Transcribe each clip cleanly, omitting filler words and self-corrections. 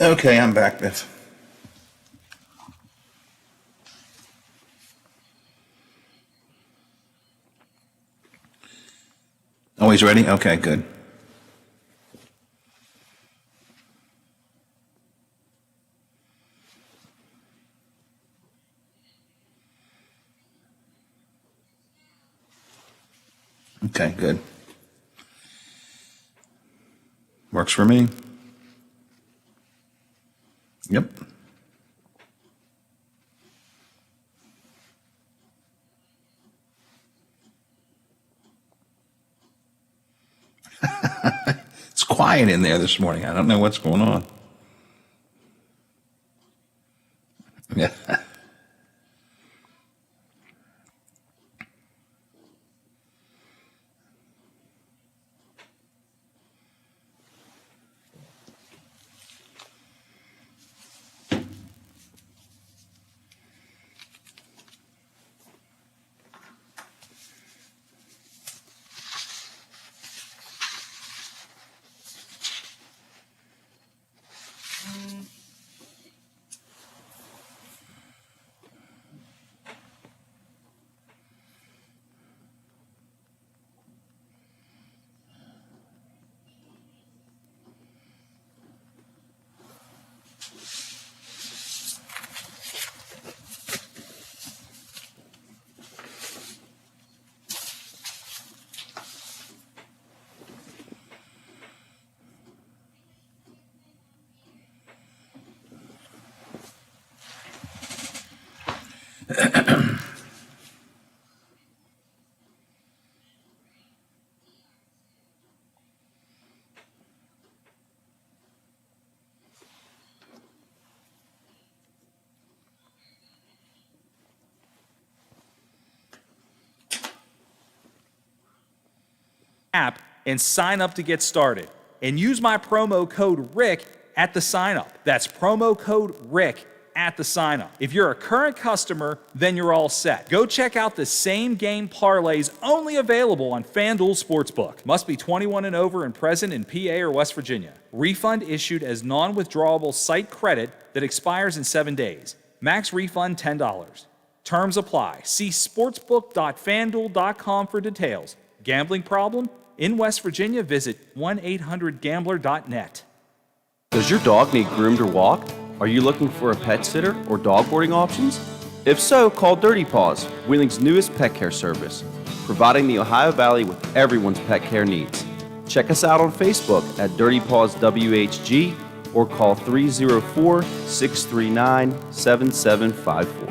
Okay, I'm back, Biff. Oh, he's ready? Okay, good. Okay, good. Works for me. Yep. It's quiet in there this morning. I don't know what's going on. Yeah. App and sign up to get started. And use my promo code RICK at the sign up. That's promo code RICK at the sign up. If you're a current customer, then you're all set. Go check out the same game parlays only available on FanDuel Sportsbook. Must be 21 and over and present in PA or West Virginia. Refund issued as non-withdrawable site credit that expires in 7 days. Max refund $10. Terms apply. See sportsbook.fanduel.com for details. Gambling problem? In West Virginia, visit 1-800-GAMBLER.net. Does your dog need groomed or walked? Are you looking for a pet sitter or dog boarding options? If so, call Dirty Paws, Wheeling's newest pet care service, providing the Ohio Valley with everyone's pet care needs. Check us out on Facebook at Dirty Paws WHG or call 304-639-7754.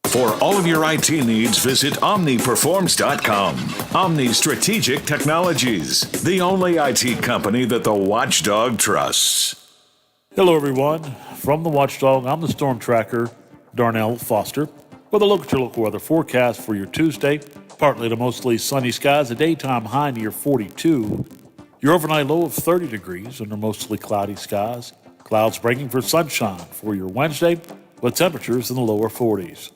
For all of your IT needs, visit OmniPerforms.com. Omni Strategic Technologies, the only IT company that the Watchdog trusts. Hello, everyone. From the Watchdog, I'm the Storm Tracker, Darnell Foster, with a look at your local weather forecast for your Tuesday. Partly to mostly sunny skies, a daytime high near 42. Your overnight low of 30 degrees under mostly cloudy skies. Clouds breaking for sunshine for your Wednesday, with temperatures in the lower 40s.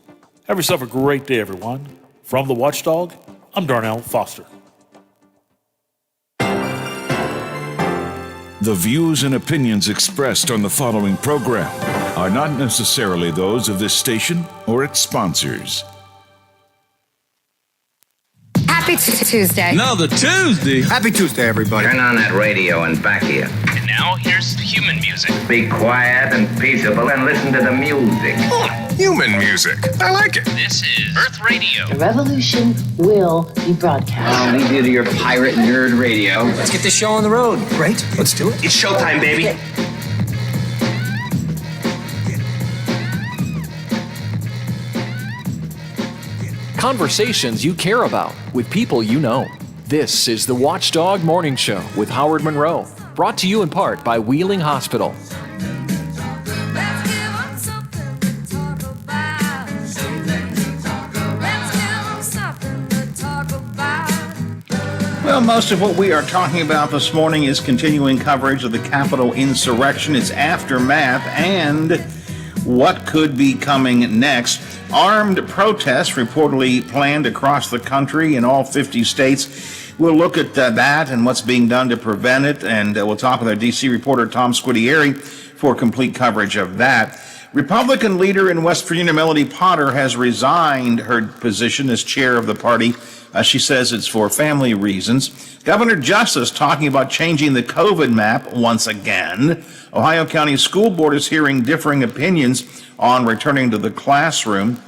Have yourself a great day, everyone. From the Watchdog, I'm Darnell Foster. The views and opinions expressed on the following program are not necessarily those of this station or its sponsors. Happy Tuesday. Another Tuesday. Happy Tuesday, everybody. Turn on that radio and back here. And now here's human music. Be quiet and peaceable and listen to the music. Oh, human music. I like it. This is Earth Radio. The revolution will be broadcast. I'll leave you to your pirate nerd radio. Let's get this show on the road. Great. Let's do it. It's showtime, baby. Okay. Conversations you care about with people you know. This is the Watchdog Morning Show with Howard Monroe, brought to you in part by Wheeling Hospital. Well, most of what we are talking about this morning is continuing coverage of the Capitol insurrection, its aftermath, and what could be coming next. Armed protests reportedly planned across the country in all 50 states. We'll look at that and what's being done to prevent it, and we'll talk with our D.C. reporter Tom Squidieri for complete coverage of that. Republican leader in West Virginia, Melody Potter, has resigned her position as chair of the party. She says it's for family reasons. Governor Justice talking about changing the COVID map once again. Ohio County School Board is hearing differing opinions on returning to the classroom,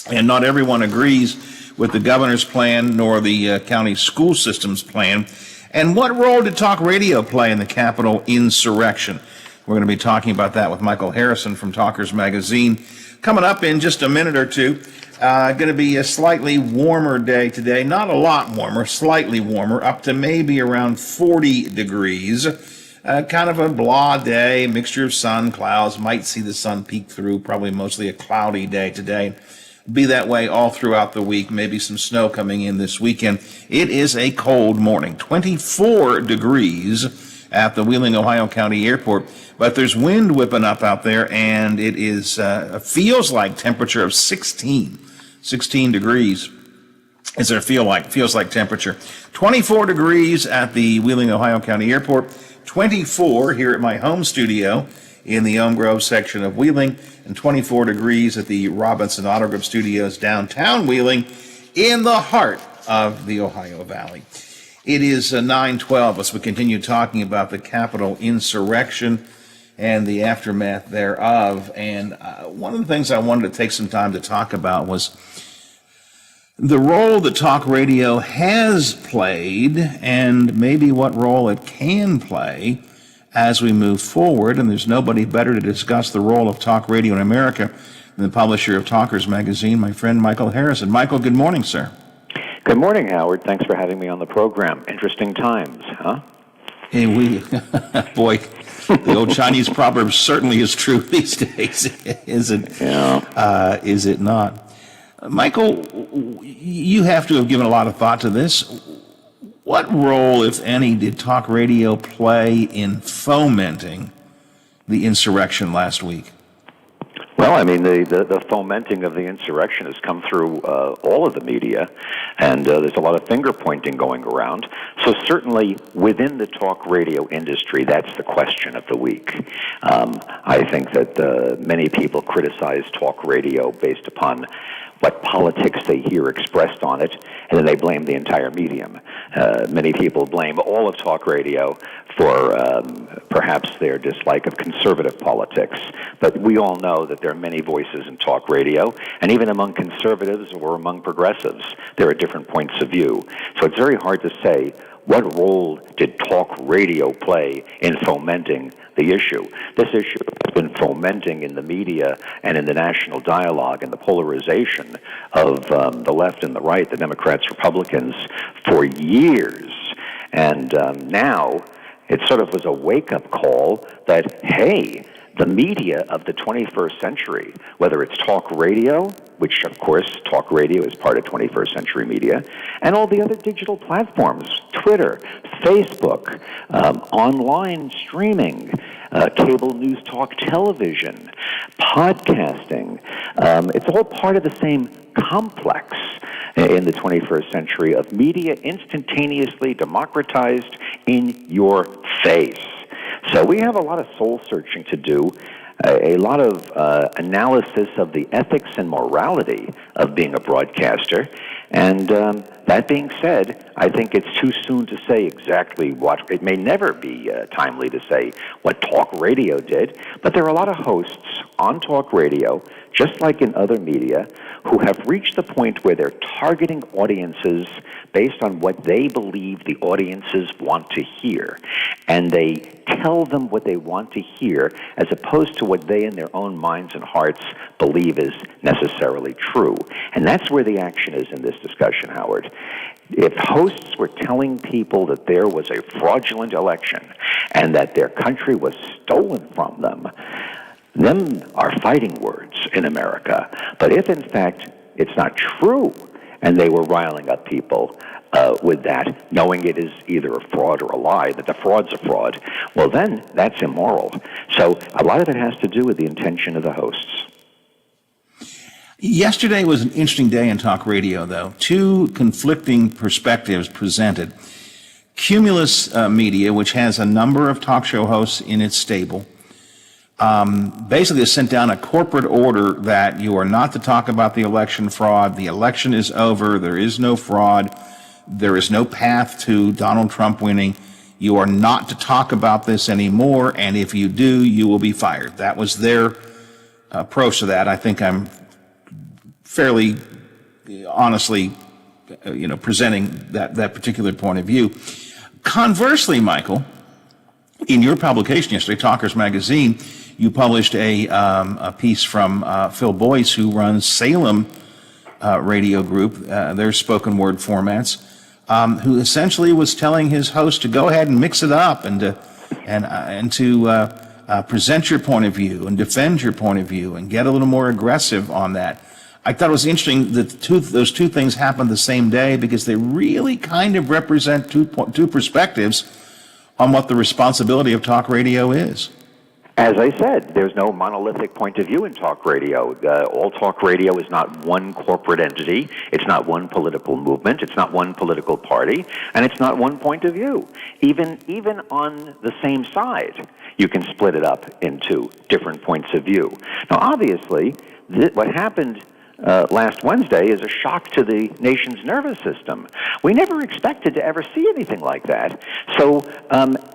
and not everyone agrees with the governor's plan nor the county school system's plan. And what role did talk radio play in the Capitol insurrection? We're going to be talking about that with Michael Harrison from Talkers Magazine. Coming up in just a minute or two, going to be a slightly warmer day today. Not a lot warmer, slightly warmer, up to maybe around 40 degrees. Kind of a blah day, mixture of sun, clouds. Might see the sun peek through, probably mostly a cloudy day today. Be that way all throughout the week. Maybe some snow coming in this weekend. It is a cold morning, 24 degrees at the Wheeling, Ohio County Airport. But there's wind whipping up out there, and it is feels like temperature of 16 degrees. Is there feels like temperature. 24 degrees at the Wheeling, Ohio County Airport. 24 here at my home studio in the Elm Grove section of Wheeling, and 24 degrees at the Robinson Auto Group Studios downtown Wheeling in the heart of the Ohio Valley. It is 9:12 as we continue talking about the Capitol insurrection and the aftermath thereof. And one of the things I wanted to take some time to talk about was the role that talk radio has played and maybe what role it can play as we move forward. And there's nobody better to discuss the role of talk radio in America than the publisher of Talkers Magazine, my friend Michael Harrison. Michael, good morning, sir. Good morning, Howard. Thanks for having me on the program. Interesting times, huh? Hey, boy, the old Chinese proverb certainly is true these days, isn't? Yeah. Is it not? Michael, you have to have given a lot of thought to this. What role, if any, did talk radio play in fomenting the insurrection last week? Well, I mean, the fomenting of the insurrection has come through all of the media, and there's a lot of finger-pointing going around. So certainly within the talk radio industry, that's the question of the week. I think that many people criticize talk radio based upon what politics they hear expressed on it, and then they blame the entire medium. Many people blame all of talk radio for perhaps their dislike of conservative politics. But we all know that there are many voices in talk radio, and even among conservatives or among progressives, there are different points of view. So it's very hard to say what role did talk radio play in fomenting the issue. This issue has been fomenting in the media and in the national dialogue and the polarization of the left and the right, the Democrats, Republicans, for years. And now it sort of was a wake-up call that, hey, the media of the 21st century, whether it's talk radio, which, of course, talk radio is part of 21st century media, and all the other digital platforms, Twitter, Facebook, online streaming, cable news talk television, podcasting. It's all part of the same complex in the 21st century of media instantaneously democratized in your face. So we have a lot of soul-searching to do, a lot of analysis of the ethics and morality of being a broadcaster. And that being said, I think it's too soon to say exactly what. It may never be timely to say what talk radio did, but there are a lot of hosts on talk radio, just like in other media, who have reached the point where they're targeting audiences based on what they believe the audiences want to hear. And they tell them what they want to hear as opposed to what they in their own minds and hearts believe is necessarily true. And that's where the action is in this discussion, Howard. If hosts were telling people that there was a fraudulent election and that their country was stolen from them are fighting words in America. But if, in fact, it's not true, and they were riling up people with that, knowing it is either a fraud or a lie, that the fraud's a fraud, well, then that's immoral. So a lot of it has to do with the intention of the hosts. Yesterday was an interesting day in talk radio, though. Two conflicting perspectives presented. Cumulus Media, which has a number of talk show hosts in its stable, basically has sent down a corporate order that you are not to talk about the election fraud. The election is over. There is no fraud. There is no path to Donald Trump winning. You are not to talk about this anymore, and if you do, you will be fired. That was their approach to that. I think I'm fairly honestly, presenting that particular point of view. Conversely, Michael, in your publication yesterday, Talkers Magazine, you published a piece from Phil Boyce, who runs Salem Radio Group, their spoken word formats, who essentially was telling his host to go ahead and mix it up and to present your point of view and defend your point of view and get a little more aggressive on that. I thought it was interesting that those two things happened the same day because they really kind of represent two perspectives on what the responsibility of talk radio is. As I said, there's no monolithic point of view in talk radio. All talk radio is not one corporate entity. It's not one political movement. It's not one political party. And it's not one point of view. Even on the same side, you can split it up into different points of view. Now, obviously, what happened last Wednesday is a shock to the nation's nervous system. We never expected to ever see anything like that. So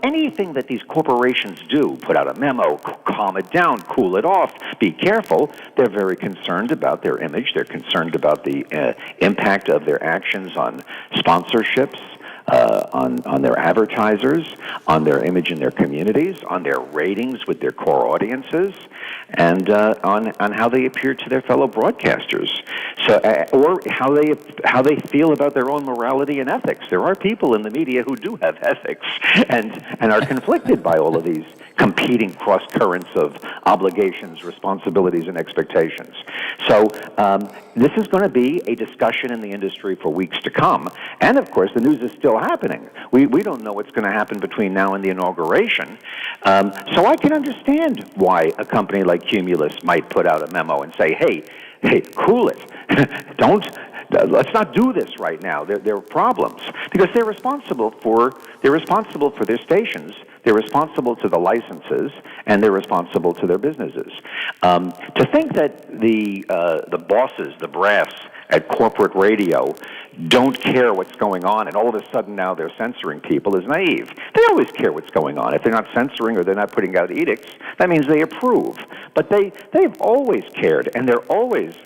anything that these corporations do, put out a memo, calm it down, cool it off, be careful, they're very concerned about their image. They're concerned about the impact of their actions on sponsorships, on their advertisers, on their image in their communities, on their ratings with their core audiences, and on how they appear to their fellow broadcasters. So, or how they feel about their own morality and ethics. There are people in the media who do have ethics and are conflicted by all of these competing cross currents of obligations, responsibilities, and expectations. So this is going to be a discussion in the industry for weeks to come. And of course, the news is still happening. We don't know what's going to happen between now and the inauguration. So I can understand why a company like Cumulus might put out a memo and say, hey, cool it. Let's not do this right now. There are problems because they're responsible for their stations. They're responsible to the licenses, and they're responsible to their businesses. To think that the bosses, the brass at corporate radio, don't care what's going on, and all of a sudden now they're censoring people is naive. They always care what's going on. If they're not censoring or they're not putting out edicts, that means they approve. But they've always cared, and they always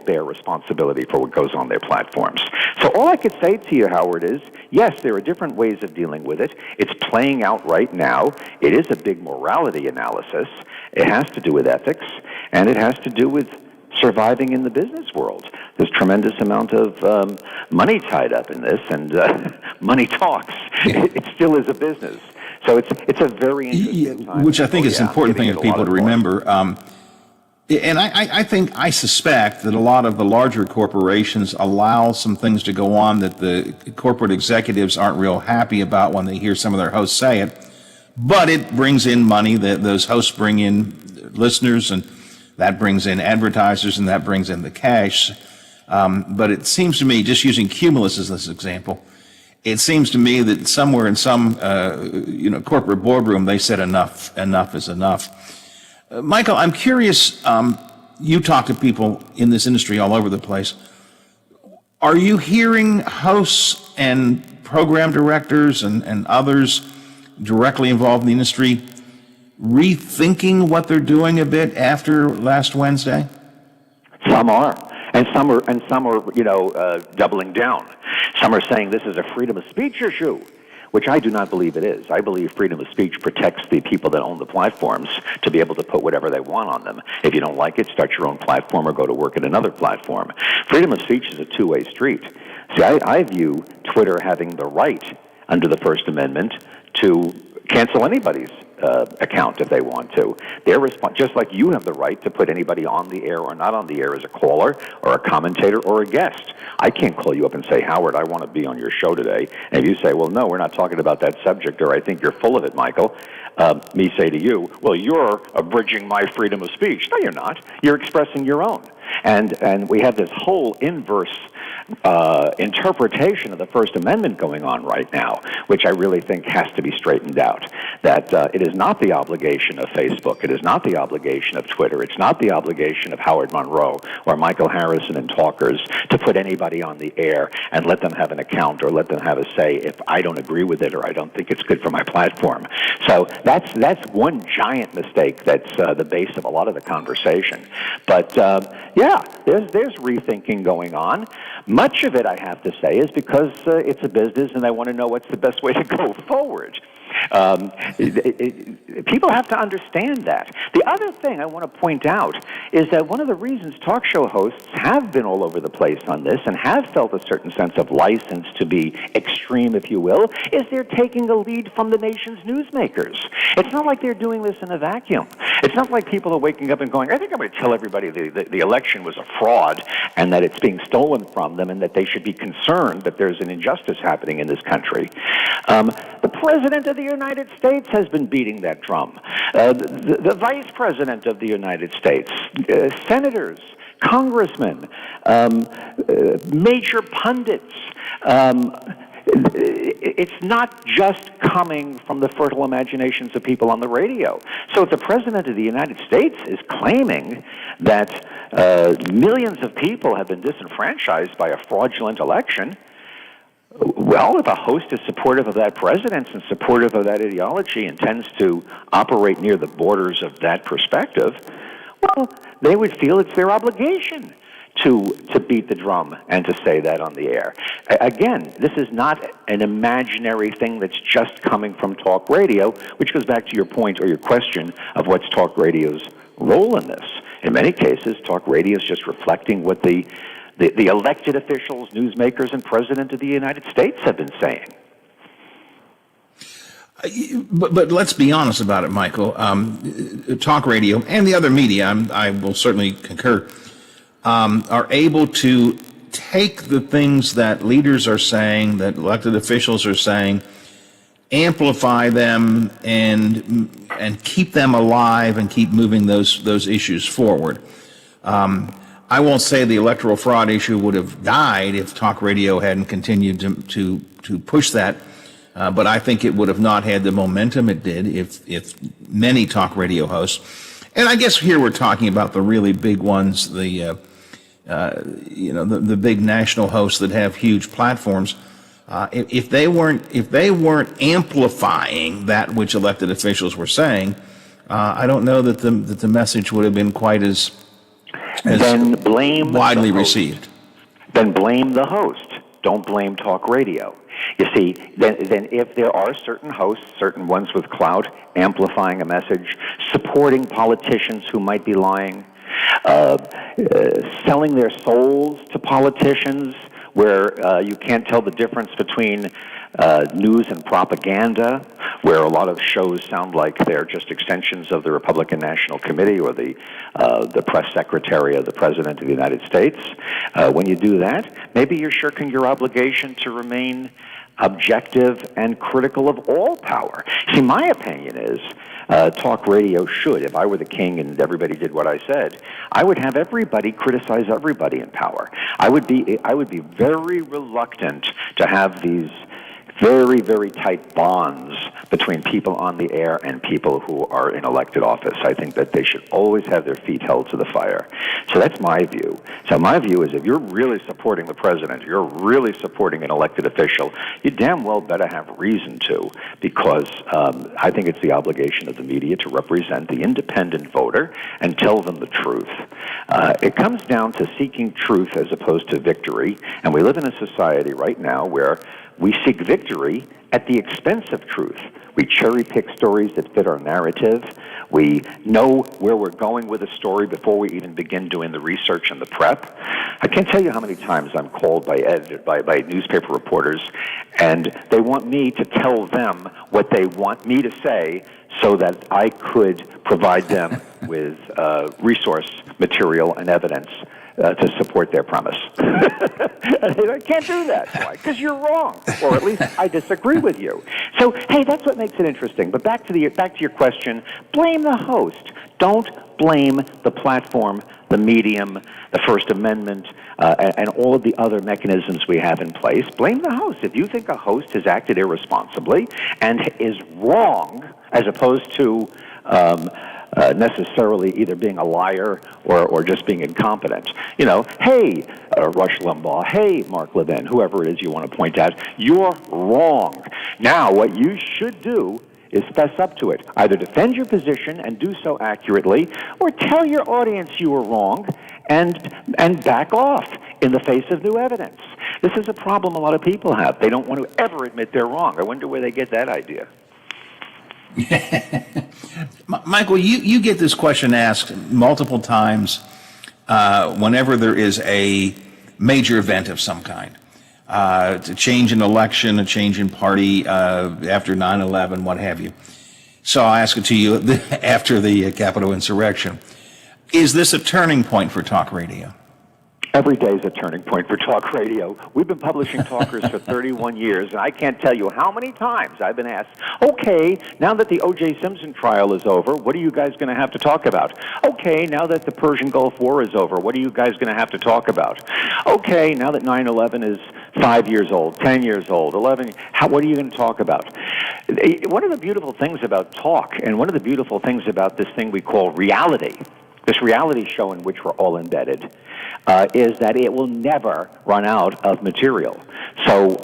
bear responsibility for what goes on their platforms. So all I could say to you, Howard, is, yes, there are different ways of dealing with it. It's playing out right now. It is a big morality analysis. It has to do with ethics, and it has to do with surviving in the business world. There's tremendous amount of money tied up in this, and money talks. It still is a business. So it's a very interesting time. Which I think is an important thing for people to remember. And I suspect that a lot of the larger corporations allow some things to go on that the corporate executives aren't real happy about when they hear some of their hosts say it. But it brings in money. That those hosts bring in listeners, and that brings in advertisers, and that brings in the cash. But it seems to me, just using Cumulus as this example, it seems to me that somewhere in some corporate boardroom they said enough is enough. Michael, I'm curious, you talk to people in this industry all over the place. Are you hearing hosts and program directors and others directly involved in the industry rethinking what they're doing a bit after last Wednesday? Some are. And some are, doubling down. Some are saying this is a freedom of speech issue, which I do not believe it is. I believe freedom of speech protects the people that own the platforms to be able to put whatever they want on them. If you don't like it, start your own platform or go to work at another platform. Freedom of speech is a two-way street. See, I view Twitter having the right under the First Amendment to cancel anybody's account if they want to. Just like you have the right to put anybody on the air or not on the air as a caller or a commentator or a guest. I can't call you up and say, Howard, I want to be on your show today. And if you say, well, no, we're not talking about that subject, or I think you're full of it, Michael, me say to you, well, you're abridging my freedom of speech. No, you're not. You're expressing your own. And we have this whole inverse interpretation of the First Amendment going on right now, which I really think has to be straightened out. That it is not the obligation of Facebook, it is not the obligation of Twitter, it's not the obligation of Howard Monroe or Michael Harrison and talkers to put anybody on the air and let them have an account or let them have a say if I don't agree with it or I don't think it's good for my platform. So that's one giant mistake that's the base of a lot of the conversation. But yeah, there's rethinking going on. Much of it, I have to say, is because it's a business and they want to know what's the best way to go forward. People have to understand that. The other thing I want to point out is that one of the reasons talk show hosts have been all over the place on this and have felt a certain sense of license to be extreme, if you will, is they're taking a lead from the nation's newsmakers. It's not like they're doing this in a vacuum. It's not like people are waking up and going, I think I'm going to tell everybody the election was a fraud and that it's being stolen from them and that they should be concerned that there's an injustice happening in this country. The President of the United States has been beating that drum. The Vice President of the United States, senators, congressmen, major pundits. It's not just coming from the fertile imaginations of people on the radio. So if the President of the United States is claiming that millions of people have been disenfranchised by a fraudulent election, well, if a host is supportive of that president and supportive of that ideology and tends to operate near the borders of that perspective, well, they would feel it's their obligation to beat the drum and to say that on the air. Again, this is not an imaginary thing that's just coming from talk radio, which goes back to your point or your question of what's talk radio's role in this. In many cases, talk radio is just reflecting what the elected officials, newsmakers, and President of the United States have been saying. But let's be honest about it, Michael. Talk radio and the other media, I will certainly concur, are able to take the things that leaders are saying, that elected officials are saying, amplify them, and keep them alive and keep moving those issues forward. I won't say the electoral fraud issue would have died if talk radio hadn't continued to push that, but I think it would have not had the momentum it did if many talk radio hosts, and I guess here we're talking about the really big ones, the big national hosts that have huge platforms. If they weren't amplifying that which elected officials were saying, I don't know that the message would have been quite as then blame widely received. Then blame the host. Don't blame talk radio. You see, then if there are certain hosts, certain ones with clout, amplifying a message, supporting politicians who might be lying, selling their souls to politicians where you can't tell the difference between news and propaganda, where a lot of shows sound like they're just extensions of the Republican National Committee or the press secretary of the President of the United States. When you do that, maybe you're shirking your obligation to remain objective and critical of all power. See, my opinion is talk radio should, if I were the king and everybody did what I said, I would have everybody criticize everybody in power. I would be very reluctant to have these very, very tight bonds between people on the air and people who are in elected office. I think that they should always have their feet held to the fire. So that's my view. So my view is if you're really supporting the president, you're really supporting an elected official, you damn well better have reason to, because I think it's the obligation of the media to represent the independent voter and tell them the truth. It comes down to seeking truth as opposed to victory, and we live in a society right now where we seek victory at the expense of truth. We cherry-pick stories that fit our narrative. We know where we're going with a story before we even begin doing the research and the prep. I can't tell you how many times I'm called by newspaper reporters, and they want me to tell them what they want me to say so that I could provide them with resource material and evidence to support their premise. I can't do that. Why? Because you're wrong, or at least I disagree with you. So, hey, that's what makes it interesting. But back to your question, blame the host. Don't blame the platform, the medium, the First Amendment, and all of the other mechanisms we have in place. Blame the host. If you think a host has acted irresponsibly and is wrong, as opposed to necessarily either being a liar or just being incompetent. Hey, Rush Limbaugh, hey, Mark Levin, whoever it is you want to point at, you're wrong. Now, what you should do is fess up to it. Either defend your position and do so accurately, or tell your audience you were wrong and back off in the face of new evidence. This is a problem a lot of people have. They don't want to ever admit they're wrong. I wonder where they get that idea. Michael, you get this question asked multiple times whenever there is a major event of some kind. To change an election, a change in party after 9/11, what have you. So I'll ask it to you after the Capitol insurrection. Is this a turning point for talk radio? Every day is a turning point for talk radio. We've been publishing talkers for 31 years, and I can't tell you how many times I've been asked, okay, now that the O.J. Simpson trial is over, what are you guys going to have to talk about? Okay, now that the Persian Gulf War is over, what are you guys going to have to talk about? Okay, now that 9/11 is 5 years old, 10 years old, 11, what are you going to talk about? One of the beautiful things about talk, and one of the beautiful things about this thing we call reality, this reality show in which we're all embedded, is that it will never run out of material. So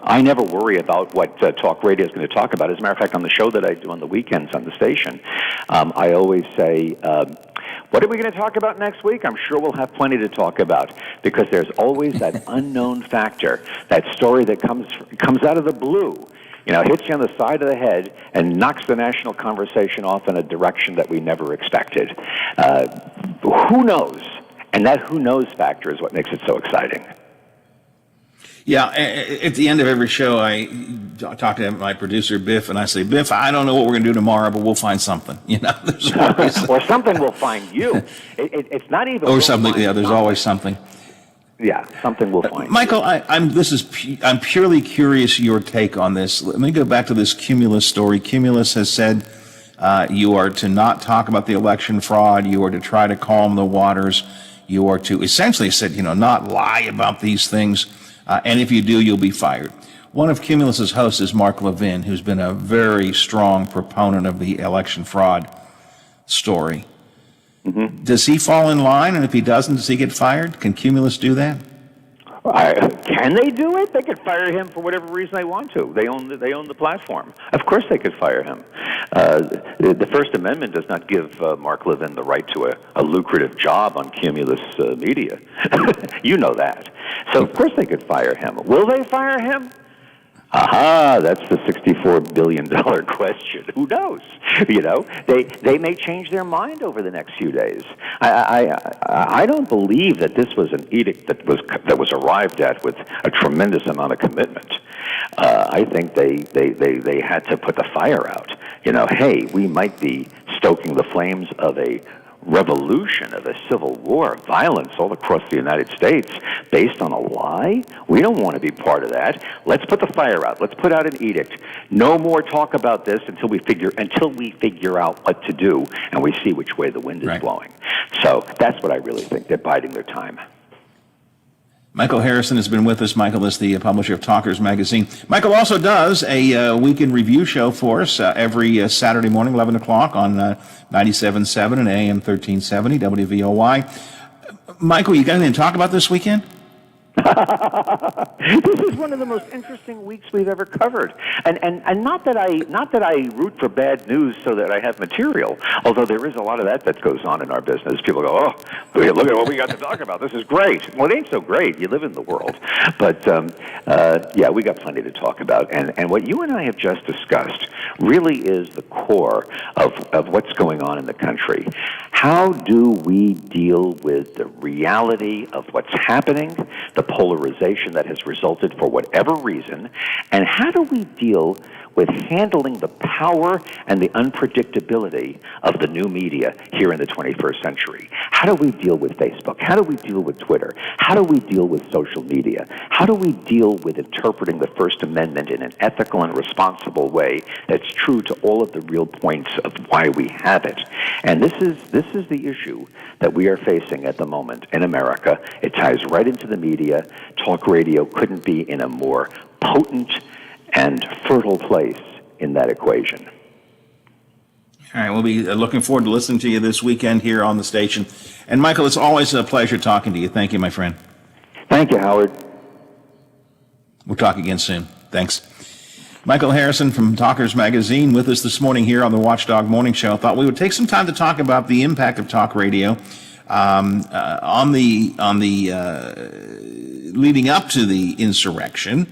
I never worry about what talk radio is going to talk about. As a matter of fact, on the show that I do on the weekends on the station, I always say, what are we going to talk about next week? I'm sure we'll have plenty to talk about, because there's always that unknown factor, that story that comes out of the blue, hits you on the side of the head and knocks the national conversation off in a direction that we never expected. Who knows? And that who knows factor is what makes it so exciting. Yeah, at the end of every show, I talk to my producer, Biff, and I say, Biff, I don't know what we're going to do tomorrow, but we'll find something. There's always or something will find you. It's not even... Or something, there's always something. Yeah, something will find Michael, you. I'm purely curious your take on this. Let me go back to this Cumulus story. Cumulus has said you are to not talk about the election fraud. You are to try to calm the waters. You are to essentially said, not lie about these things. And if you do, you'll be fired. One of Cumulus's hosts is Mark Levin, who's been a very strong proponent of the election fraud story. Mm-hmm. Does he fall in line? And if he doesn't, does he get fired? Can Cumulus do that? Can they do it? They could fire him for whatever reason they want to. They own the platform. Of course they could fire him. The First Amendment does not give Mark Levin the right to a lucrative job on Cumulus Media. You know that. So of course they could fire him. Will they fire him? Aha, that's the $64 billion question. Who knows? They may change their mind over the next few days. I don't believe that this was an edict that was arrived at with a tremendous amount of commitment. I think they had to put the fire out. Hey, we might be stoking the flames of a revolution, of a civil war, violence all across the United States based on a lie? We don't want to be part of that. Let's put the fire out. Let's put out an edict. No more talk about this until we figure out what to do and we see which way the wind is blowing. So that's what I really think. They're biding their time. Michael Harrison has been with us. Michael is the publisher of Talkers Magazine. Michael also does a weekend review show for us every Saturday morning, 11 o'clock on 97.7 and AM 1370 WVOY. Michael, you got anything to talk about this weekend? This is one of the most interesting weeks we've ever covered, and not that I root for bad news so that I have material. Although there is a lot of that goes on in our business. People go, "Oh, look at what we got to talk about. This is great." Well, it ain't so great. You live in the world, but yeah, we got plenty to talk about. And what you and I have just discussed really is the core of what's going on in the country. How do we deal with the reality of what's happening, the polarization that has resulted for whatever reason, and how do we deal with handling the power and the unpredictability of the new media here in the 21st century? How do we deal with Facebook? How do we deal with Twitter? How do we deal with social media? How do we deal with interpreting the First Amendment in an ethical and responsible way that's true to all of the real points of why we have it? And this is the issue that we are facing at the moment in America. It ties right into the media. Talk radio couldn't be in a more potent and fertile place in that equation. All right, we'll be looking forward to listening to you this weekend here on the station. And Michael, it's always a pleasure talking to you. Thank you, my friend. Thank you, Howard. We'll talk again soon. Thanks. Michael Harrison from Talkers Magazine with us this morning here on the Watchdog Morning Show. I thought we would take some time to talk about the impact of talk radio on the leading up to the insurrection.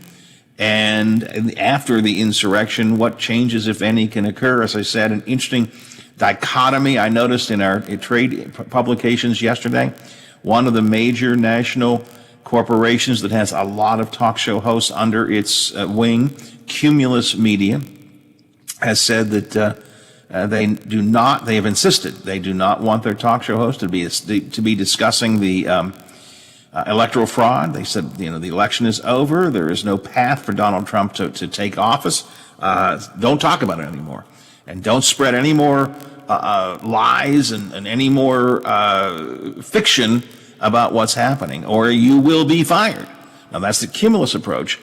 And after the insurrection, what changes, if any, can occur? As I said, an interesting dichotomy I noticed in our trade publications yesterday. One of the major national corporations that has a lot of talk show hosts under its wing, Cumulus Media, has said that they have insisted they do not want their talk show host to be discussing the electoral fraud. They said, the election is over. There is no path for Donald Trump to take office. Don't talk about it anymore. And don't spread any more lies and any more fiction about what's happening, or you will be fired. Now, that's the Cumulus approach.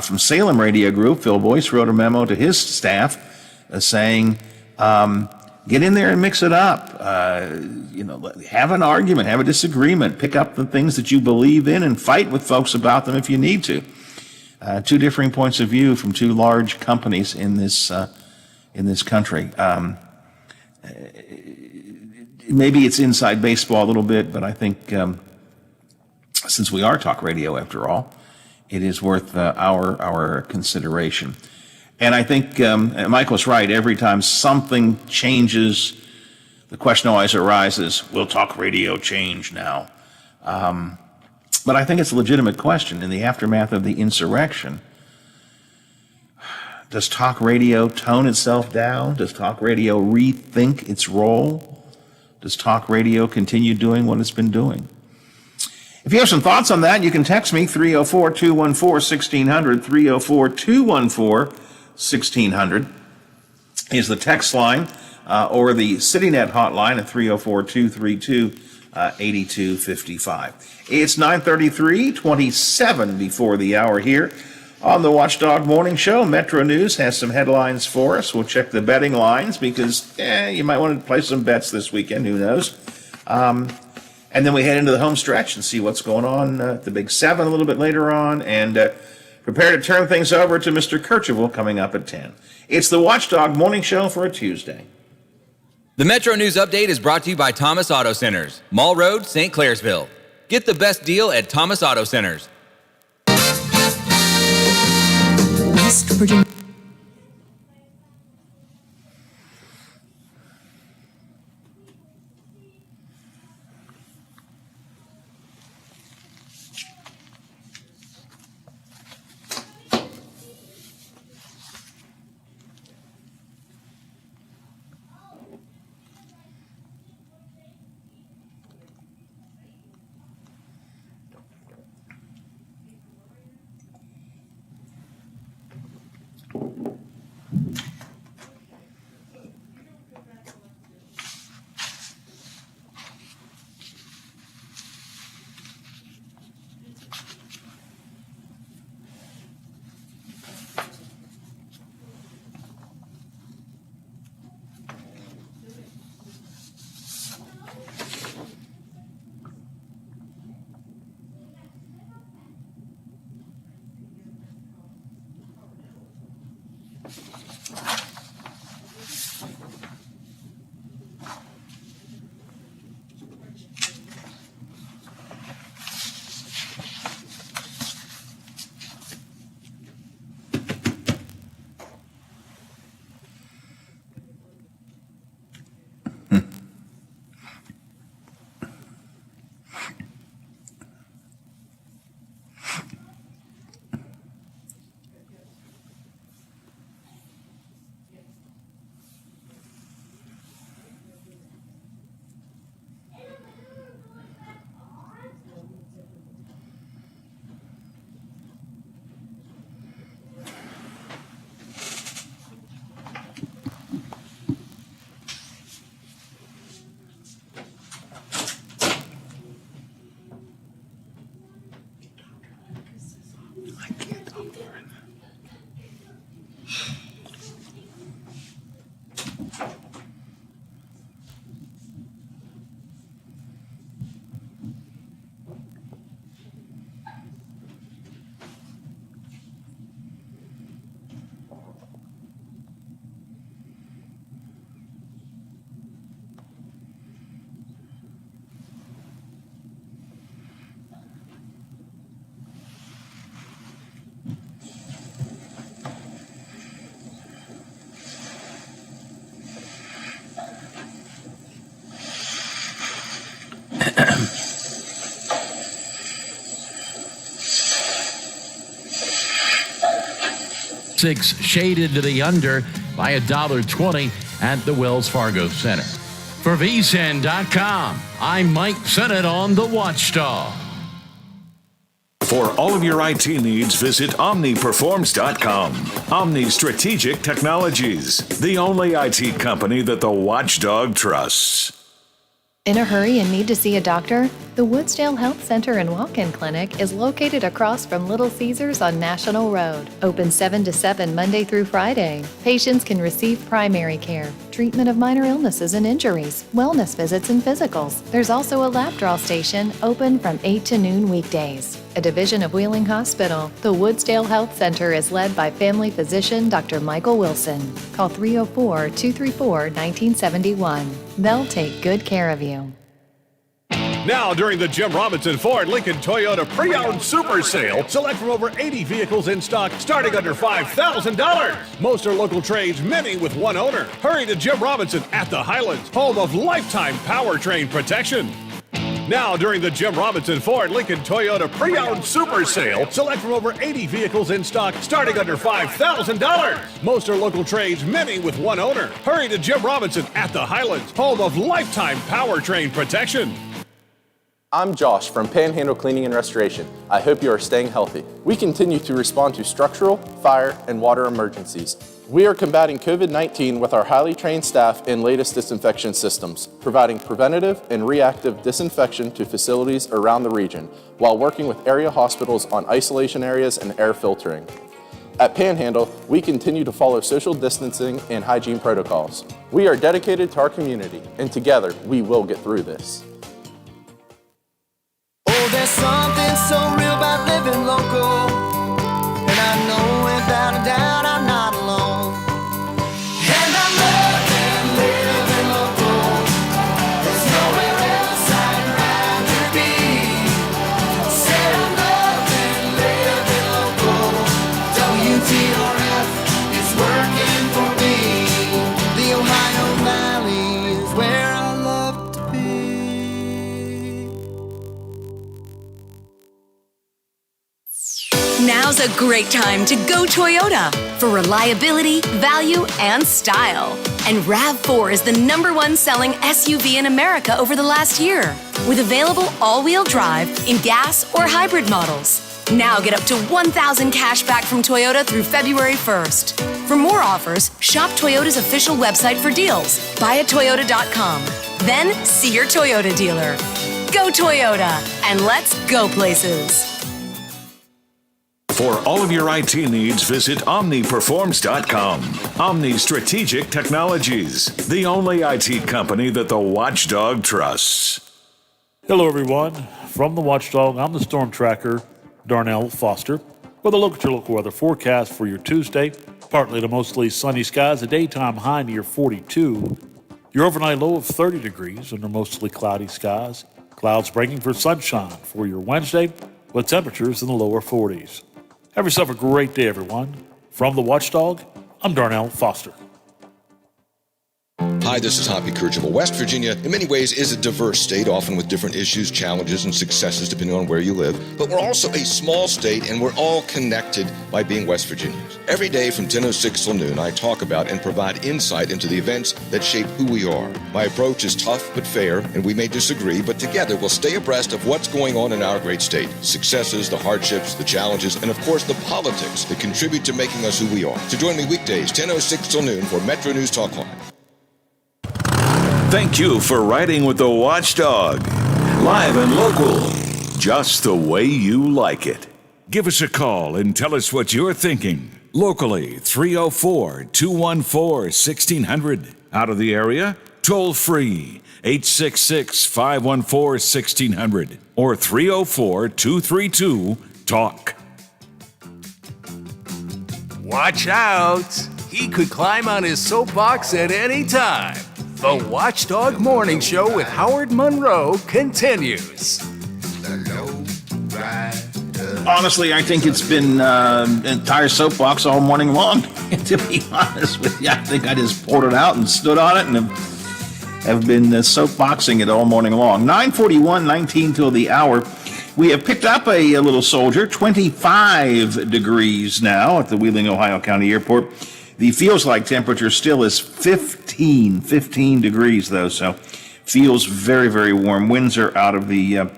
From Salem Radio Group, Phil Boyce wrote a memo to his staff saying, get in there and mix it up. Have an argument, have a disagreement, pick up the things that you believe in and fight with folks about them if you need to. Two differing points of view from two large companies in this country. Maybe it's inside baseball a little bit, but I think since we are talk radio after all, it is worth our consideration. And I think Michael's right. Every time something changes, the question always arises, will talk radio change now? But I think it's a legitimate question. In the aftermath of the insurrection, does talk radio tone itself down? Does talk radio rethink its role? Does talk radio continue doing what it's been doing? If you have some thoughts on that, you can text me, 304-214-1600, 304-214-1600 is the text line, or the CityNet hotline at 304-232-8255. It's 9:33, 27 before the hour here on the Watchdog Morning Show. Metro News has some headlines for us. We'll check the betting lines because you might want to play some bets this weekend. Who knows? And then we head into the home stretch and see what's going on at the Big Seven a little bit later on, and prepare to turn things over to Mr. Kercheval coming up at 10. It's the Watchdog Morning Show for a Tuesday. The Metro News Update is brought to you by Thomas Auto Centers, Mall Road, St. Clairsville. Get the best deal at Thomas Auto Centers. West Virginia. Six shaded to the under by $1.20 at the Wells Fargo Center. For vsin.com, I'm Mike Sennett on The Watchdog. For all of your IT needs, visit OmniPerforms.com. Omni Strategic Technologies, the only IT company that the Watchdog trusts. In a hurry and need to see a doctor? The Woodsdale Health Center and Walk-In Clinic is located across from Little Caesars on National Road. Open 7 to 7 Monday through Friday. Patients can receive primary care, treatment of minor illnesses and injuries, wellness visits and physicals. There's also a lab draw station open from 8 to noon weekdays. A division of Wheeling Hospital, the Woodsdale Health Center is led by family physician Dr. Michael Wilson. Call 304-234-1971. They'll take good care of you. Now, during the Jim Robinson Ford Lincoln Toyota Pre-Owned Super Sale, select from over 80 vehicles in stock starting under $5,000. Most are local trades, many with one owner. Hurry to Jim Robinson at the Highlands, home of lifetime powertrain protection. Now, during the Jim Robinson Ford Lincoln Toyota Pre-Owned Super Sale, select from over 80 vehicles in stock starting under $5,000. Most are local trades, many with one owner. Hurry to Jim Robinson at the Highlands, home of lifetime powertrain protection. I'm Josh from Panhandle Cleaning and Restoration. I hope you are staying healthy. We continue to respond to structural, fire, and water emergencies. We are combating COVID-19 with our highly trained staff and latest disinfection systems, providing preventative and reactive disinfection to facilities around the region, while working with area hospitals on isolation areas and air filtering. At Panhandle, we continue to follow social distancing and hygiene protocols. We are dedicated to our community, and together we will get through this. There's something so real about living local, and I know without a doubt I'm not alone. And I love living local. There's nowhere else I'd rather be. Said I love living local. WTRF is working for me. The Ohio Valley is where I love to be. Now's a great time to go Toyota for reliability, value, and style. And RAV4 is the #1 selling SUV in America over the last year, with available all-wheel drive in gas or hybrid models. Now get up to $1,000 cash back from Toyota through February 1st. For more offers, shop Toyota's official website for deals. Buyatoyota.com. Then see your Toyota dealer. Go Toyota, and let's go places. For all of your IT needs, visit OmniPerforms.com. Omni Strategic Technologies, the only IT company that the Watchdog trusts. Hello, everyone. From the Watchdog, I'm the Storm Tracker, Darnell Foster, with a look at your local weather forecast for your Tuesday. Partly to mostly sunny skies, a daytime high near 42. Your overnight low of 30 degrees under mostly cloudy skies. Clouds breaking for sunshine for your Wednesday, with temperatures in the lower 40s. Have yourself a great day, everyone. From the Watchdog, I'm Darnell Foster. Hi, this is Hoppy Kercheval. West Virginia, in many ways, is a diverse state, often with different issues, challenges, and successes depending on where you live. But we're also a small state, and we're all connected by being West Virginians. Every day from 10:06 till noon, I talk about and provide insight into the events that shape who we are. My approach is tough but fair, and we may disagree, but together we'll stay abreast of what's going on in our great state. Successes, the hardships, the challenges, and of course the politics that contribute to making us who we are. So join me weekdays, 10:06 till noon for Metro News Talk Line. Thank you for riding with the Watchdog. Live and local, just the way you like it. Give us a call and tell us what you're thinking. Locally, 304-214-1600. Out of the area, toll free, 866-514-1600 or 304-232-TALK. Watch out! He could climb on his soapbox at any time. The Watchdog Morning Show with Howard Monroe continues. Honestly, I think it's been an entire soapbox all morning long. To be honest with you, I think I just pulled it out and stood on it and have been soapboxing it all morning long. 9:41, 19 till the hour. We have picked up a little soldier, 25 degrees now at the Wheeling, Ohio County Airport. The feels-like temperature still is 15 degrees, though, so feels very, very warm. Winds are out of the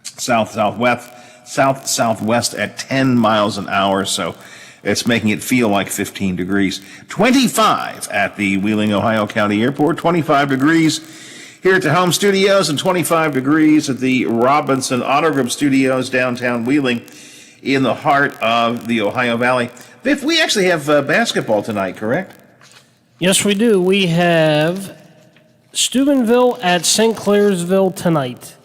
south-southwest at 10 miles an hour, so it's making it feel like 15 degrees. 25 at the Wheeling, Ohio County Airport, 25 degrees here at the home studios, and 25 degrees at the Robinson Auto Group Studios downtown Wheeling in the heart of the Ohio Valley. Biff, we actually have basketball tonight, correct? Yes, we do. We have Steubenville at St. Clairsville tonight.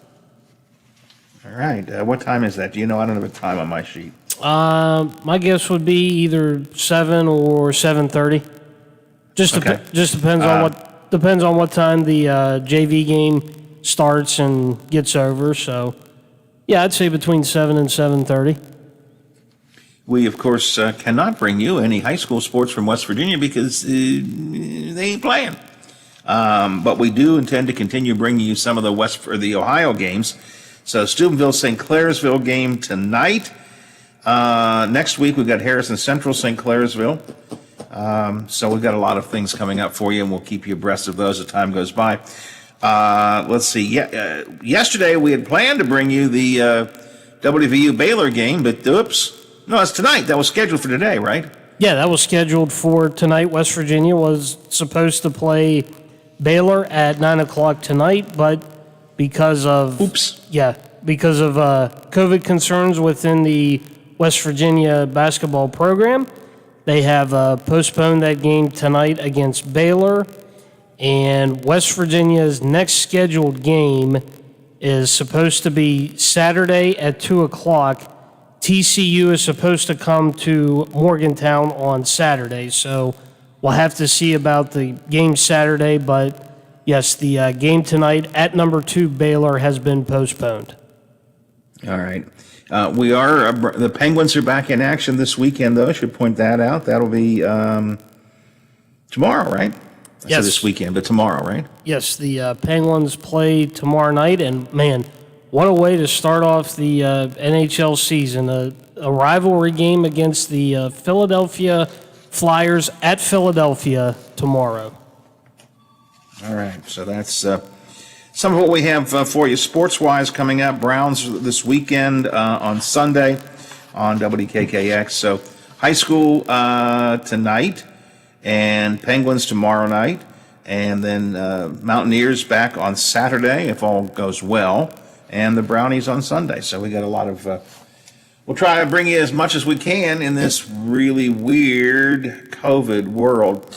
All right. What time is that? Do you know? I don't have a time on my sheet. My guess would be either 7 or 7:30. Just depends on what time the JV game starts and gets over. So, yeah, I'd say between 7 and 7:30. We, of course, cannot bring you any high school sports from West Virginia because they ain't playing. But we do intend to continue bringing you some of the Ohio games. So Steubenville, St. Clairsville game tonight. Next week we've got Harrison Central, St. Clairsville. So we've got a lot of things coming up for you, and we'll keep you abreast of those as time goes by. Let's see. Yesterday we had planned to bring you the WVU Baylor game, but oops. No, it's tonight. That was scheduled for today, right? Yeah, that was scheduled for tonight. West Virginia was supposed to play Baylor at 9 o'clock tonight, but because of COVID concerns within the West Virginia basketball program, they have postponed that game tonight against Baylor. And West Virginia's next scheduled game is supposed to be Saturday at 2 o'clock. TCU is supposed to come to Morgantown on Saturday, so we'll have to see about the game Saturday, but yes, the game tonight at number 2 Baylor has been postponed. All right. The Penguins are back in action this weekend, though. I should point that out. That'll be tomorrow, right? Yes. So this weekend, but tomorrow, right? Yes, the Penguins play tomorrow night, and man, what a way to start off the NHL season. A rivalry game against the Philadelphia Flyers at Philadelphia tomorrow. All right, so that's some of what we have for you sports-wise coming up. Browns this weekend on Sunday on WKKX. So high school tonight and Penguins tomorrow night. And then Mountaineers back on Saturday if all goes well. And the Brownies on Sunday. So we got a lot of... we'll try to bring you as much as we can in this really weird COVID world.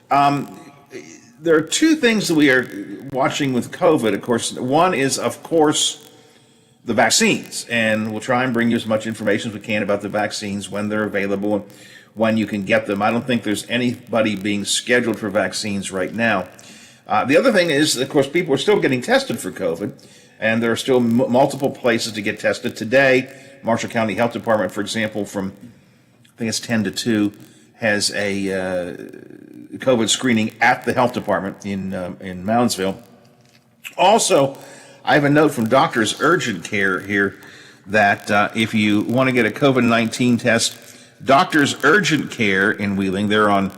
There are two things that we are watching with COVID, of course. One is, of course, the vaccines. And we'll try and bring you as much information as we can about the vaccines, when they're available, and when you can get them. I don't think there's anybody being scheduled for vaccines right now. The other thing is, of course, people are still getting tested for COVID. And there are still multiple places to get tested. Today, Marshall County Health Department, for example, from I think it's 10 to 2, has a COVID screening at the health department in Moundsville. Also, I have a note from Doctors Urgent Care here that if you want to get a COVID-19 test, Doctors Urgent Care in Wheeling, they're on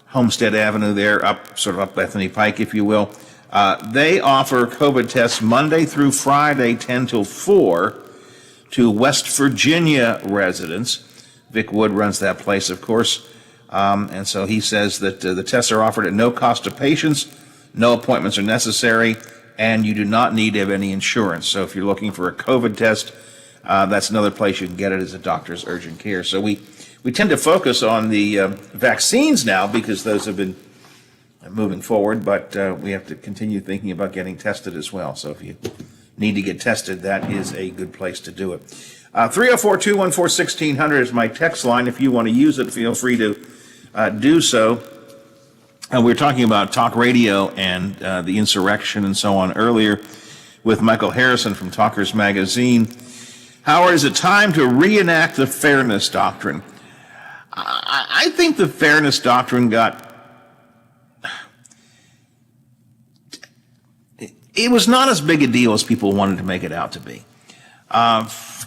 Homestead Avenue there, sort of up Bethany Pike, if you will. They offer COVID tests Monday through Friday, 10 till 4, to West Virginia residents. Vic Wood runs that place, of course. And so he says that the tests are offered at no cost to patients, no appointments are necessary, and you do not need to have any insurance. So if you're looking for a COVID test, that's another place you can get it, is at Doctors Urgent Care. So we tend to focus on the vaccines now because those have been moving forward, but we have to continue thinking about getting tested as well. So if you need to get tested, that is a good place to do it. 304-214-1600 is my text line. If you want to use it, feel free to do so. We were talking about talk radio and the insurrection and so on earlier with Michael Harrison from Talkers Magazine. Howard, is it time to reenact the Fairness Doctrine? I think the Fairness Doctrine got... it was not as big a deal as people wanted to make it out to be.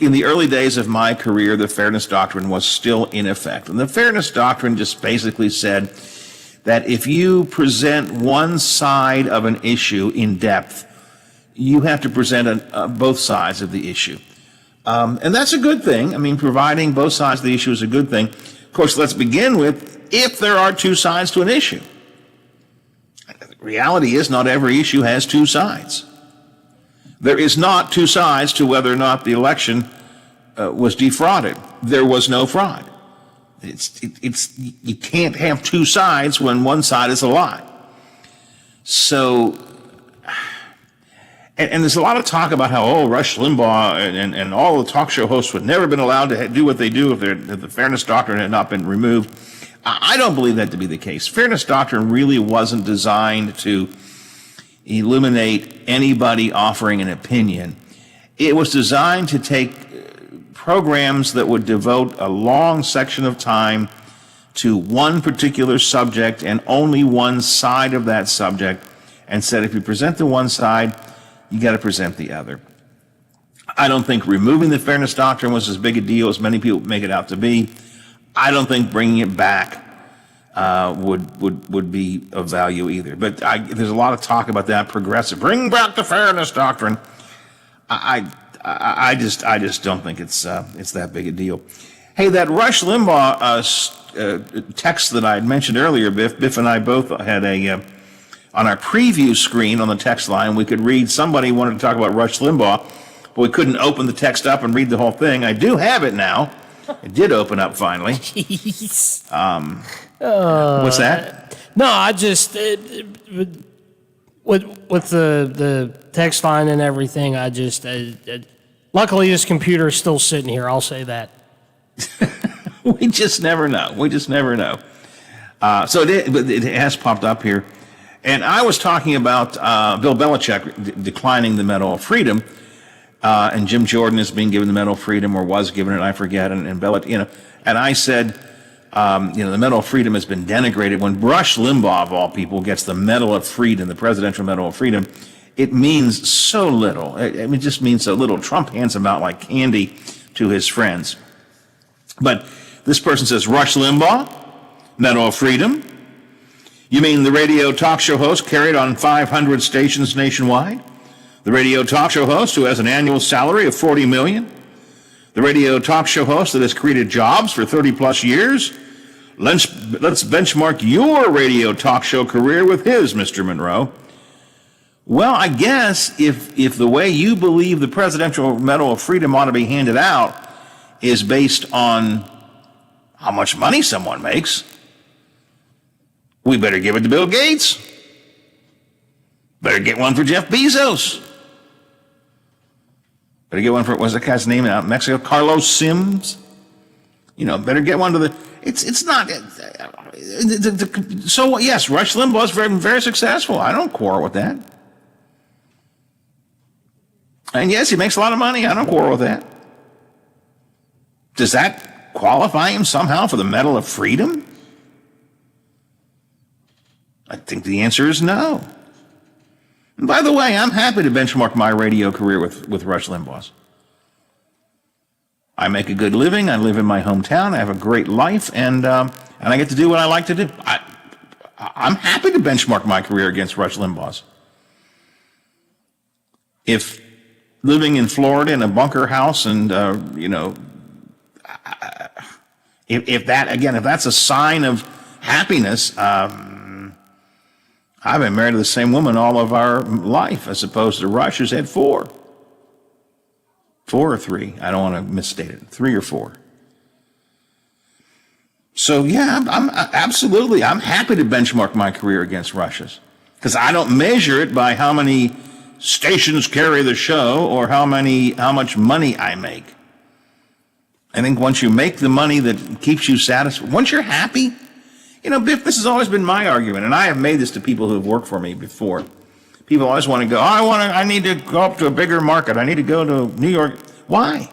In the early days of my career, the Fairness Doctrine was still in effect. And the Fairness Doctrine just basically said that if you present one side of an issue in depth, you have to present both sides of the issue. And that's a good thing. I mean, providing both sides of the issue is a good thing. Of course, let's begin with if there are two sides to an issue. The reality is not every issue has two sides. There is not two sides to whether or not the election was defrauded. There was no fraud. You can't have two sides when one side is a lie. So, and there's a lot of talk about how, Rush Limbaugh and all the talk show hosts would never have been allowed to do what they do if the Fairness Doctrine had not been removed. I don't believe that to be the case. Fairness Doctrine really wasn't designed to eliminate anybody offering an opinion. It was designed to take programs that would devote a long section of time to one particular subject and only one side of that subject, and said if you present the one side, you got to present the other. I don't think removing the Fairness Doctrine was as big a deal as many people make it out to be. I don't think bringing it back would be of value either. But there's a lot of talk about that progressive. Bring back the Fairness Doctrine. I just don't think it's that big a deal. Hey, that Rush Limbaugh text that I had mentioned earlier, Biff and I both had on our preview screen on the text line, we could read somebody wanted to talk about Rush Limbaugh, but we couldn't open the text up and read the whole thing. I do have it now. It did open up finally. Jeez. What's that? No, I just with the text line and everything. I just luckily this computer is still sitting here. I'll say that. We just never know. So it has popped up here, and I was talking about Bill Belichick declining the Medal of Freedom. And Jim Jordan is being given the Medal of Freedom, or was given it, I forget. And Belichick, and I said, the Medal of Freedom has been denigrated. When Rush Limbaugh, of all people, gets the Medal of Freedom, the Presidential Medal of Freedom, it means so little. It just means so little. Trump hands them out like candy to his friends. But this person says, Rush Limbaugh, Medal of Freedom. You mean the radio talk show host carried on 500 stations nationwide? The radio talk show host who has an annual salary of $40 million. The radio talk show host that has created jobs for 30 plus years. Let's benchmark your radio talk show career with his, Mr. Monroe. Well, I guess if the way you believe the Presidential Medal of Freedom ought to be handed out is based on how much money someone makes, we better give it to Bill Gates. Better get one for Jeff Bezos. Better get one for, what's the guy's name out in Mexico? Carlos Sims. Better get one to the, it's not, so yes, Rush Limbaugh is very, very successful. I don't quarrel with that. And yes, he makes a lot of money. I don't quarrel with that. Does that qualify him somehow for the Medal of Freedom? I think the answer is no. And by the way, I'm happy to benchmark my radio career with Rush Limbaugh's. I make a good living. I live in my hometown. I have a great life, and I get to do what I like to do. I'm happy to benchmark my career against Rush Limbaugh's. If living in Florida in a bunker house, and if that's a sign of happiness. I've been married to the same woman all of our life, as opposed to Rush, who's had 4. 4 or 3. I don't want to misstate it. 3 or 4. So yeah, I'm happy to benchmark my career against Rush's, because I don't measure it by how many stations carry the show or how much money I make. I think once you make the money that keeps you satisfied, once you're happy. Biff, this has always been my argument, and I have made this to people who have worked for me before. People always want to go, I need to go up to a bigger market. I need to go to New York. Why?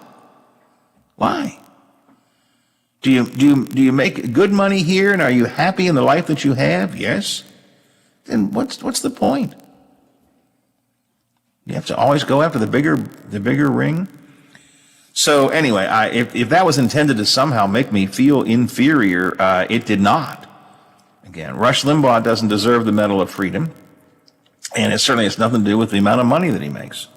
Do you make good money here, and are you happy in the life that you have? Yes. Then what's the point? You have to always go after the bigger ring. So anyway, if that was intended to somehow make me feel inferior, it did not. Again, Rush Limbaugh doesn't deserve the Medal of Freedom, and it certainly has nothing to do with the amount of money that he makes.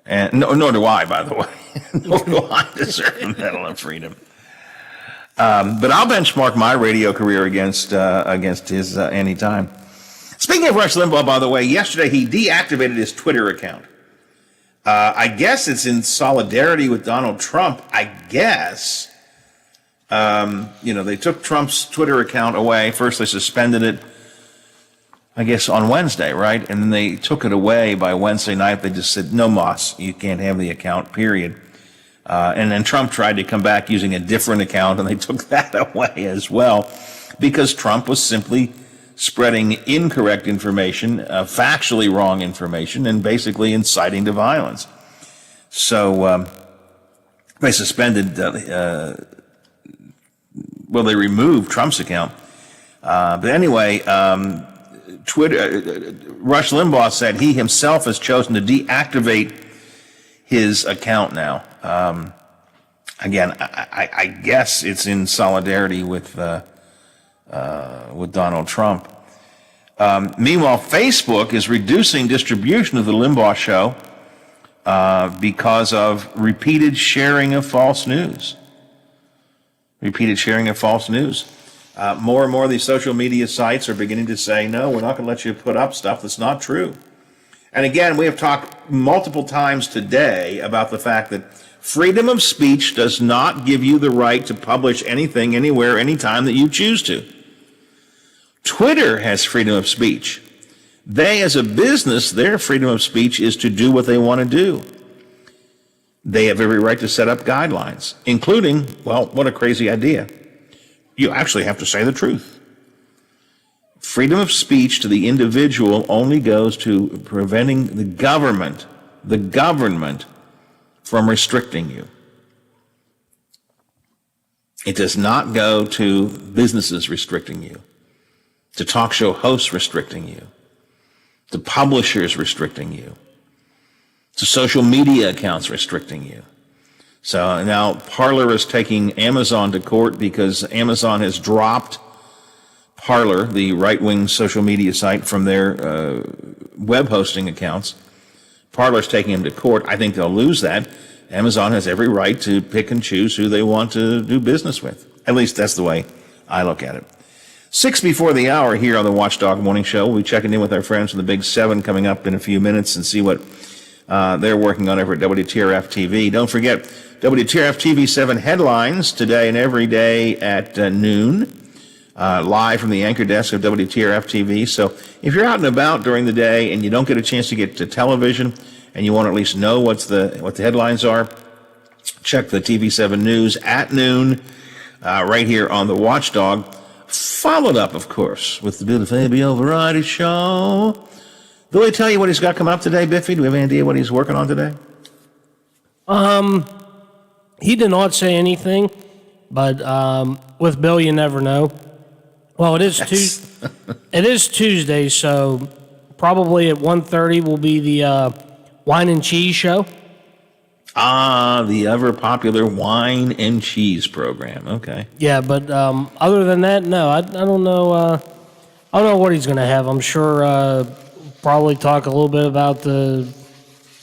And nor do I, by the way. Nor do I deserve the Medal of Freedom. But I'll benchmark my radio career against his any time. Speaking of Rush Limbaugh, by the way, yesterday he deactivated his Twitter account. I guess it's in solidarity with Donald Trump. I guess. They took Trump's Twitter account away. First, they suspended it, I guess, on Wednesday, right? And then they took it away by Wednesday night. They just said, no, Moss, you can't have the account, period. And then Trump tried to come back using a different account, and they took that away as well, because Trump was simply spreading incorrect information, factually wrong information, and basically inciting to violence. So they suspended, they removed Trump's account. But anyway, Rush Limbaugh said he himself has chosen to deactivate his account now. Again, I guess it's in solidarity with Donald Trump. Meanwhile, Facebook is reducing distribution of the Limbaugh Show because of repeated sharing of false news. More and more of these social media sites are beginning to say, no, we're not going to let you put up stuff that's not true. And again, we have talked multiple times today about the fact that freedom of speech does not give you the right to publish anything, anywhere, anytime that you choose to. Twitter has freedom of speech. They, as a business, their freedom of speech is to do what they want to do. They have every right to set up guidelines, including, well, what a crazy idea. You actually have to say the truth. Freedom of speech to the individual only goes to preventing the government from restricting you. It does not go to businesses restricting you, to talk show hosts restricting you, to publishers restricting you, to social media accounts restricting you. So now Parler is taking Amazon to court because Amazon has dropped Parler, the right-wing social media site, from their web hosting accounts. Parler's taking them to court. I think they'll lose that. Amazon has every right to pick and choose who they want to do business with. At least that's the way I look at it. 6 before the hour here on the Watchdog Morning Show. We'll be checking in with our friends from the Big 7 coming up in a few minutes and see what they're working on over at WTRF TV. Don't forget, WTRF TV 7 headlines today and every day at noon. Live from the anchor desk of WTRF TV. So if you're out and about during the day and you don't get a chance to get to television and you want to at least know what the headlines are, check the TV7 News at noon right here on the Watchdog. Followed up, of course, with the Bill Fabio Variety Show. Will he tell you what he's got coming up today, Biffy? Do we have any idea what he's working on today? He did not say anything, but with Bill, you never know. Well, it is it is Tuesday, so probably at 1:30 will be the Wine and Cheese Show. The ever popular Wine and Cheese program. Okay. Yeah, but other than that, no, I don't know. I don't know what he's going to have. I'm sure probably talk a little bit about the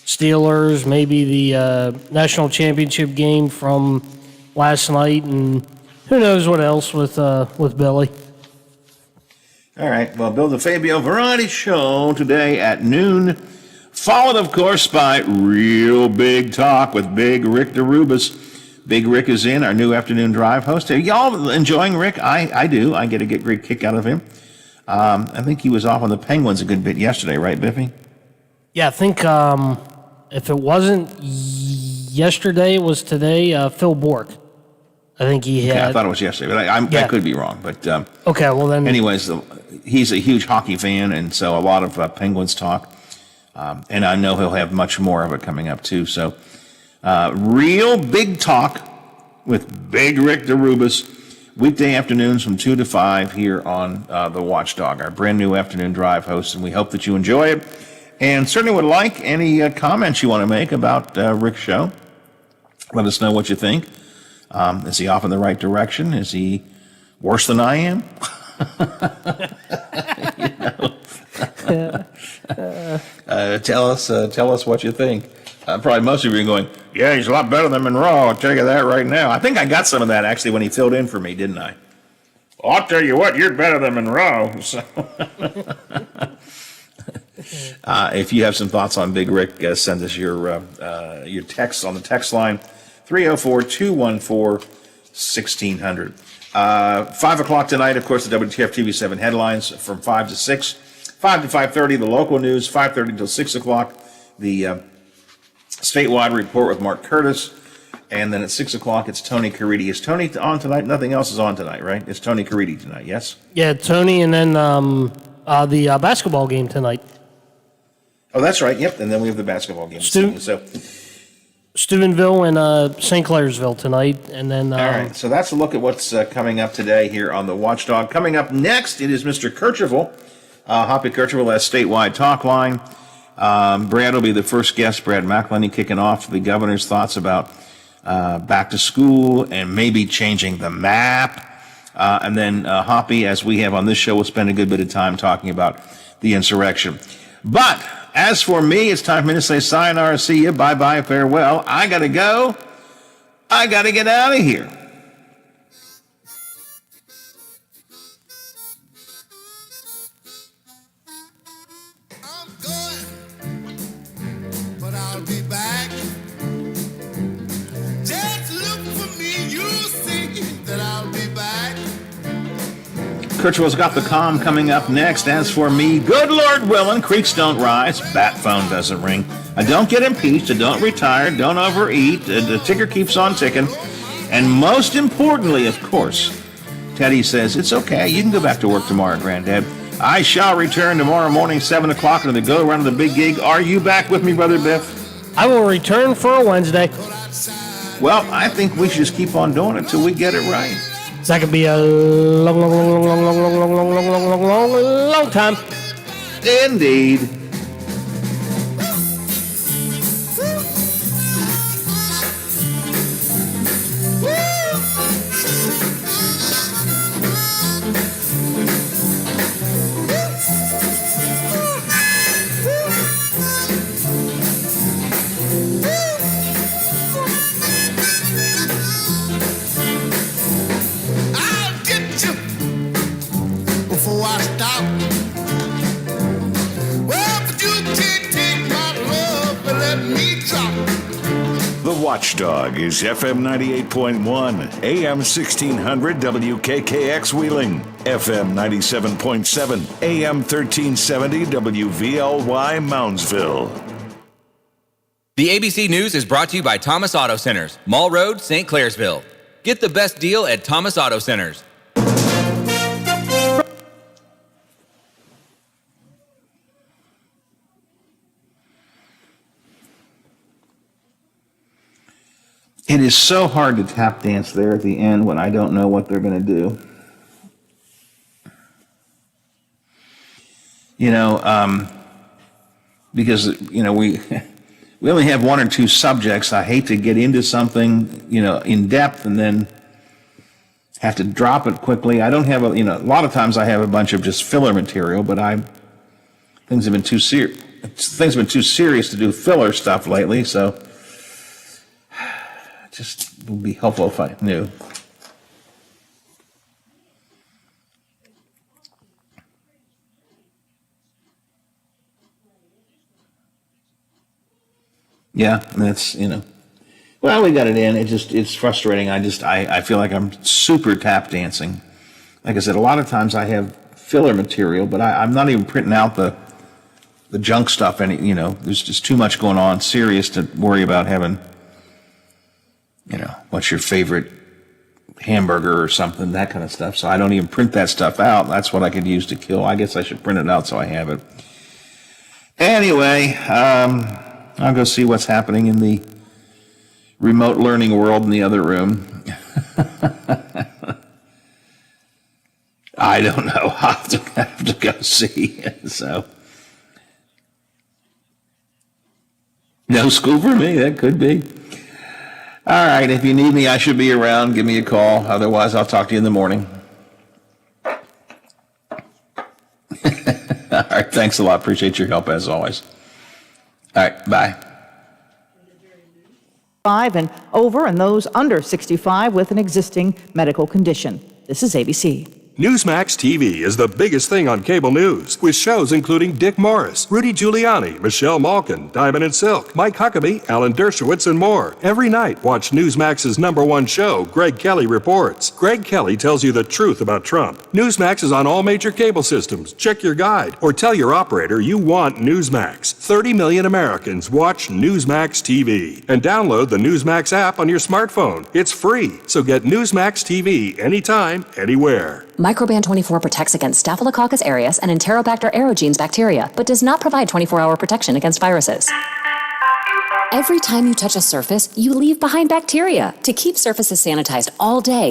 Steelers, maybe the national championship game from last night, and who knows what else with Billy. All right. Well, Bill DeFabio Variety Show today at noon, followed, of course, by Real Big Talk with Big Rick DeRubis. Big Rick is in, our new afternoon drive host. Are y'all enjoying Rick? I do. I get a great kick out of him. I think he was off on the Penguins a good bit yesterday, right, Biffy? Yeah, I think if it wasn't yesterday, it was today. Phil Bork. I think he had. I thought it was yesterday, but I could be wrong. But okay, well then. Anyways, he's a huge hockey fan, and so a lot of Penguins talk. And I know he'll have much more of it coming up too. So, Real Big Talk with Big Rick DeRubis, weekday afternoons from 2 to 5 here on the Watchdog, our brand new afternoon drive host, and we hope that you enjoy it. And certainly would like any comments you want to make about Rick's show. Let us know what you think. Is he off in the right direction? Is he worse than I am? Tell us what you think. Probably most of you are going, yeah, he's a lot better than Monroe. I'll tell you that right now. I think I got some of that actually when he filled in for me, didn't I? Well, I'll tell you what, you're better than Monroe. So if you have some thoughts on Big Rick, send us your text on the text line, 304-214-1600. 5 o'clock tonight, of course, the WTF TV7 headlines from 5 to 6. 5 to 5:30, the local news, 5:30 until 6 o'clock, the statewide report with Mark Curtis. And then at 6 o'clock, it's Tony Caridi. Is Tony on tonight? Nothing else is on tonight, right? It's Tony Caridi tonight, yes? Yeah, Tony, and then the basketball game tonight. Oh, that's right. Yep. And then we have the basketball game. So Steubenville and St. Clairsville tonight. And then all right. So that's a look at what's coming up today here on the Watchdog. Coming up next, it is Mr. Kercheval. Hoppy Kercheval has statewide talk line. Brad will be the first guest. Brad McElhenney kicking off the governor's thoughts about back to school and maybe changing the map. And then Hoppy, as we have on this show, will spend a good bit of time talking about the insurrection. But as for me, it's time for me to say sayonara, see you, bye-bye, farewell. I got to go. I got to get out of here. But I'll be back. Just look for me, you'll see that I'll be back. Kercheval's got the calm coming up next. As for me, good Lord willing, creeks don't rise, bat phone doesn't ring. I don't get impeached, I don't retire, don't overeat, the ticker keeps on ticking. And most importantly, of course, Teddy says, it's okay, you can go back to work tomorrow, Granddad. I shall return tomorrow morning, 7 o'clock, and the go-around of the big gig. Are you back with me, Brother Biff? I will return for a Wednesday. Well, I think we should just keep on doing it till we get it right. So that could be a long time. Indeed. Before I stop. Well, but you can't take my love, but let me drop. The Watchdog is FM 98.1, AM 1600 WKKX Wheeling, FM 97.7, AM 1370 WVLY Moundsville. The ABC News is brought to you by Thomas Auto Centers, Mall Road, St. Clairsville. Get the best deal at Thomas Auto Centers. It is so hard to tap dance there at the end when I don't know what they're going to do. You know, because, you know, we only have one or two subjects. I hate to get into something, you know, in depth and then have to drop it quickly. I don't have a, you know, a lot of times I have a bunch of just filler material, but things have been too serious to do filler stuff lately, so just would be helpful if I knew. Yeah, that's, you know. Well, we got it in. It's frustrating. I feel like I'm super tap dancing. Like I said, a lot of times I have filler material, but I'm not even printing out the junk stuff. You know, there's just too much going on, serious, to worry about having, you know, what's your favorite hamburger or something, that kind of stuff. So I don't even print that stuff out. That's what I could use to kill. I guess I should print it out so I have it. Anyway, I'll go see what's happening in the remote learning world in the other room. I don't know. I'll have to go see. So No school for me. That could be. All right. If you need me, I should be around. Give me a call. Otherwise, I'll talk to you in the morning. All right. Thanks a lot. Appreciate your help as always. All right. Bye. 5 and over and those under 65 with an existing medical condition. This is ABC. Newsmax TV is the biggest thing on cable news, with shows including Dick Morris, Rudy Giuliani, Michelle Malkin, Diamond and Silk, Mike Huckabee, Alan Dershowitz, and more. Every night, watch Newsmax's #1 show, Greg Kelly Reports. Greg Kelly tells you the truth about Trump. Newsmax is on all major cable systems. Check your guide or tell your operator you want Newsmax. 30 million Americans watch Newsmax TV. And download the Newsmax app on your smartphone. It's free, so get Newsmax TV anytime, anywhere. Microban 24 protects against Staphylococcus aureus and Enterobacter aerogenes bacteria, but does not provide 24-hour protection against viruses. Every time you touch a surface, you leave behind bacteria. To keep surfaces sanitized all day,